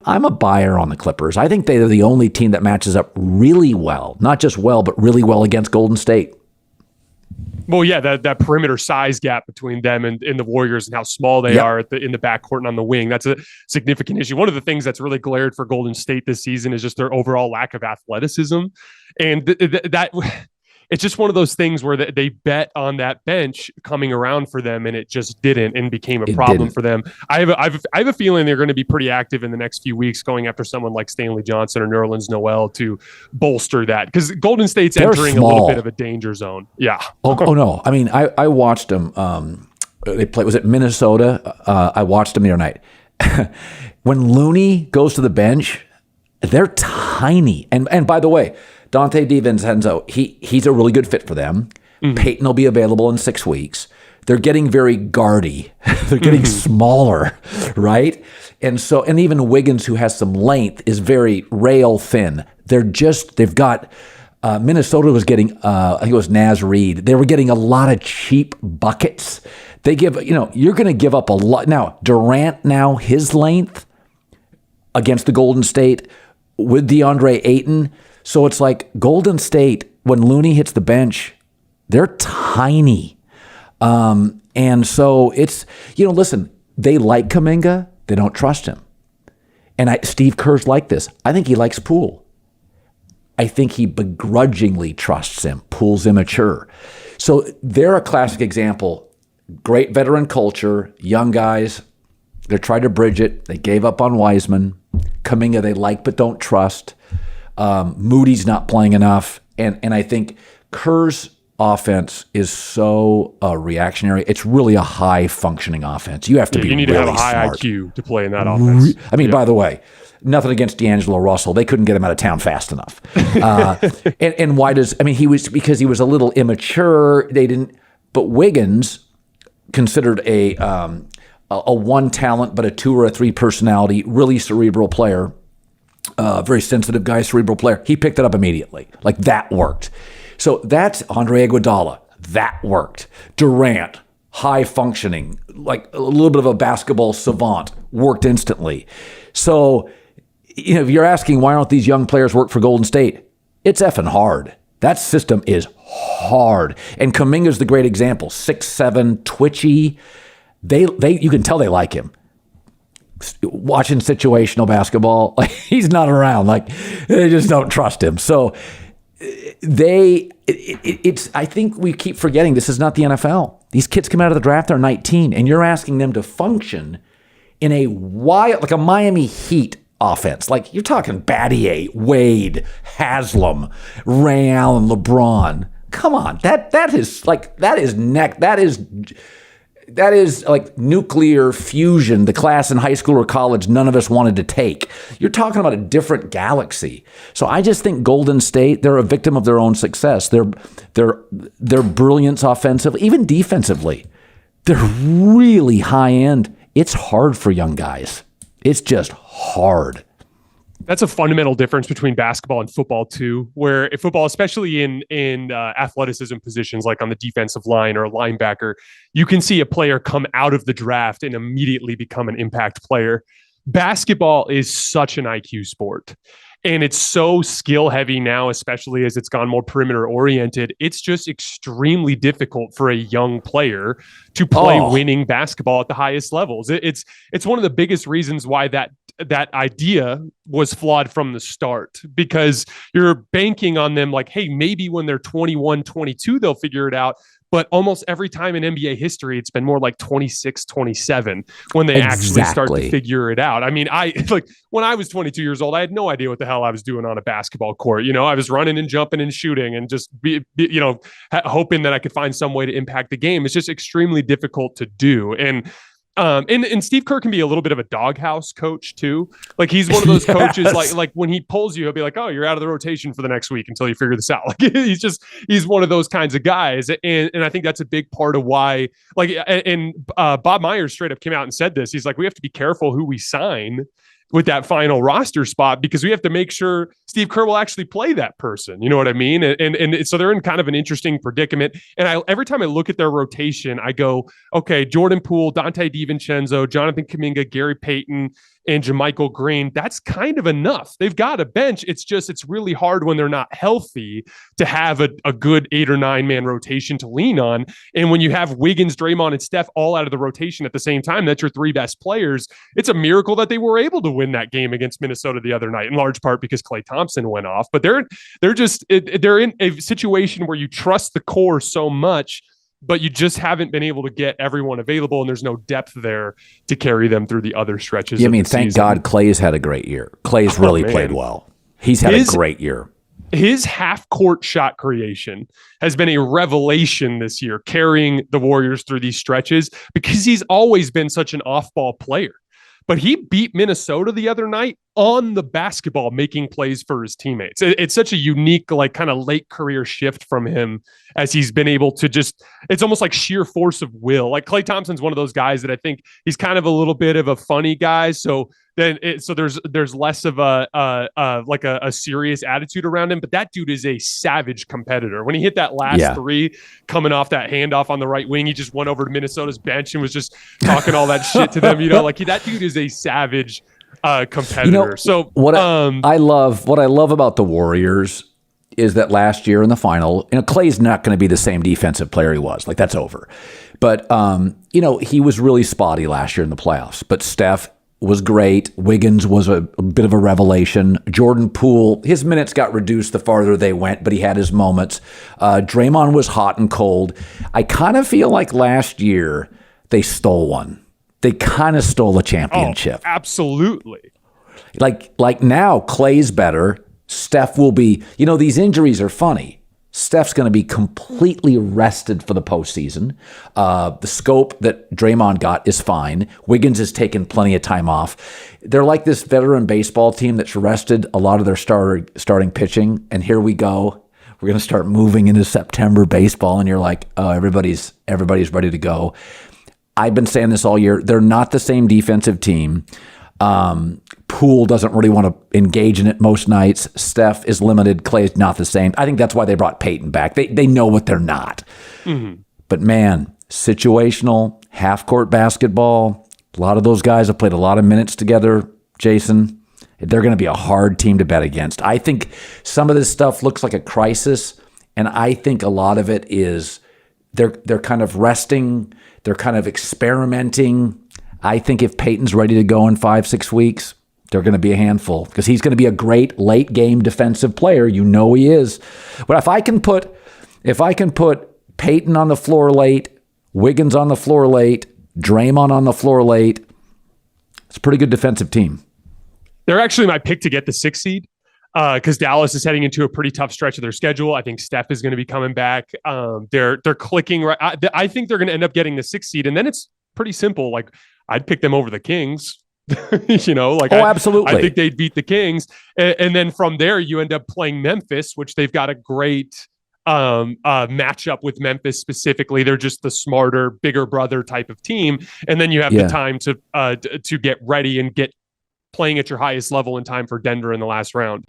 I'm a buyer on the Clippers. I think they're the only team that matches up really well, not just well, but really well against Golden State. Well, yeah, that perimeter size gap between them and the Warriors and how small they are in the backcourt and on the wing, that's a significant issue. One of the things that's really glared for Golden State this season is just their overall lack of athleticism. And that it's just one of those things where they bet on that bench coming around for them, and it just didn't, and became a problem for them. I have a feeling they're going to be pretty active in the next few weeks, going after someone like Stanley Johnson or Nerlens Noel to bolster that, because Golden State's entering a little bit of a danger zone. Yeah. Oh no. I mean, I watched them. They played. Was it Minnesota? I watched them the other night. When Looney goes to the bench, they're tiny. And by the way, Dante DiVincenzo, he's a really good fit for them. Mm-hmm. Peyton will be available in 6 weeks. They're getting very guardy. They're getting smaller, right? And even Wiggins, who has some length, is very rail thin. They've got, Minnesota was getting, I think it was Naz Reid. They were getting a lot of cheap buckets. They give, you're going to give up a lot. Now, Durant, his length against the Golden State with DeAndre Ayton. So it's like Golden State, when Looney hits the bench, they're tiny. And so it's, listen, they like Kuminga. They don't trust him. And Steve Kerr's like this. I think he likes Poole. I think he begrudgingly trusts him. Poole's immature. So they're a classic example. Great veteran culture, young guys. They tried to bridge it. They gave up on Wiseman. Kuminga they like but don't trust. Moody's not playing enough. And I think Kerr's offense is so reactionary. It's really a high-functioning offense. You have to be really smart. You need to have a high IQ to play in that offense. I mean, by the way, nothing against D'Angelo Russell. They couldn't get him out of town fast enough. And why because he was a little immature. But Wiggins, considered a one talent, but a 2 or a 3 personality, really cerebral player, very sensitive guy, cerebral player. He picked it up immediately. Like, that worked. So that's Andre Iguodala. That worked. Durant, high functioning, like a little bit of a basketball savant, worked instantly. So, if you're asking why don't these young players work for Golden State, it's effing hard. That system is hard. And Kuminga's the great example. 6'7", twitchy. You can tell they like him. Watching situational basketball, like, he's not around. Like, they just don't trust him. So I think we keep forgetting this is not the NFL. These kids come out of the draft, they're 19, and you're asking them to function in a like a Miami Heat offense. Like, you're talking Battier, Wade, Haslam, Ray Allen, LeBron. Come on, that is like nuclear fusion, the class in high school or college none of us wanted to take. You're talking about a different galaxy. So I just think Golden State, they're a victim of their own success. Their brilliance offensively, even defensively, they're really high end. It's hard for young guys. It's just hard. That's a fundamental difference between basketball and football too, where in football, especially in athleticism positions, like on the defensive line or a linebacker, you can see a player come out of the draft and immediately become an impact player. Basketball is such an IQ sport. And it's so skill heavy now, especially as it's gone more perimeter oriented. It's just extremely difficult for a young player to play winning basketball at the highest levels. It's one of the biggest reasons why that idea was flawed from the start, because you're banking on them like, hey, maybe when they're 21, 22, they'll figure it out. But almost every time in NBA history, it's been more like 26, 27 when they actually start to figure it out. I mean, when I was 22 years old, I had no idea what the hell I was doing on a basketball court. I was running and jumping and shooting and just hoping that I could find some way to impact the game. It's just extremely difficult to do. And Steve Kerr can be a little bit of a doghouse coach too. Like, he's one of those coaches, like when he pulls you, he'll be like, oh, you're out of the rotation for the next week until you figure this out. Like, he's one of those kinds of guys. And I think that's a big part of why, Bob Myers straight up came out and said this. He's like, we have to be careful who we sign with that final roster spot, because we have to make sure Steve Kerr will actually play that person. You know what I mean? And so they're in kind of an interesting predicament. And every time I look at their rotation, I go, okay, Jordan Poole, Dante DiVincenzo, Jonathan Kuminga, Gary Payton, and JaMychal Green, that's kind of enough. They've got a bench. It's really hard when they're not healthy to have a good 8 or 9 man rotation to lean on. And when you have Wiggins, Draymond, and Steph all out of the rotation at the same time, that's your 3 best players. It's a miracle that they were able to win that game against Minnesota the other night, in large part because Klay Thompson went off. But they're in a situation where you trust the core so much, but you just haven't been able to get everyone available, and there's no depth there to carry them through the other stretches. Yeah, I mean, thank God Clay's had a great year. Clay's really played well. He's had a great year. His half-court shot creation has been a revelation this year, carrying the Warriors through these stretches because he's always been such an off-ball player. But he beat Minnesota the other night on the basketball, making plays for his teammates. It's such a unique, like, kind of late career shift from him as he's been able to it's almost like sheer force of will. Like Klay Thompson's one of those guys that I think he's kind of a little bit of a funny guy. So there's less of a serious attitude around him, but that dude is a savage competitor. When he hit that last 3 coming off that handoff on the right wing, he just went over to Minnesota's bench and was just talking all that shit to them. Like that dude is a savage competitor. So what I love about the Warriors is that last year in the final, Klay's not going to be the same defensive player he was. Like, that's over. But he was really spotty last year in the playoffs. But Steph was great. Wiggins was a bit of a revelation. Jordan Poole, his minutes got reduced the farther they went, but he had his moments. Draymond was hot and cold. I kind of feel like last year they stole one. They kind of stole a championship. Oh, absolutely. Like now, Klay's better. Steph will be, these injuries are funny. Steph's going to be completely rested for the postseason. The scope that Draymond got is fine. Wiggins has taken plenty of time off. They're like this veteran baseball team that's rested a lot of their starting pitching. And here we go. We're going to start moving into September baseball. And you're like, oh, everybody's ready to go. I've been saying this all year. They're not the same defensive team. Poole doesn't really want to engage in it most nights. Steph is limited. Klay's not the same. I think that's why they brought Peyton back. They know what they're not. Mm-hmm. But man, situational, half-court basketball, a lot of those guys have played a lot of minutes together, Jason. They're going to be a hard team to bet against. I think some of this stuff looks like a crisis, and I think a lot of it is they're kind of resting. They're kind of experimenting. I think if Peyton's ready to go in 5-6 weeks, they're going to be a handful because he's going to be a great late game defensive player. He is. But if I can put Peyton on the floor late, Wiggins on the floor late, Draymond on the floor late, it's a pretty good defensive team. They're actually my pick to get the 6th seed because Dallas is heading into a pretty tough stretch of their schedule. I think Steph is going to be coming back. They're clicking right. I think they're going to end up getting the 6th seed, and then it's pretty simple. Like, I'd pick them over the Kings. Absolutely. I think they'd beat the Kings. And then from there, you end up playing Memphis, which they've got a great matchup with Memphis specifically. They're just the smarter, bigger brother type of team. And then you have the time to get ready and get playing at your highest level in time for Denver in the last round.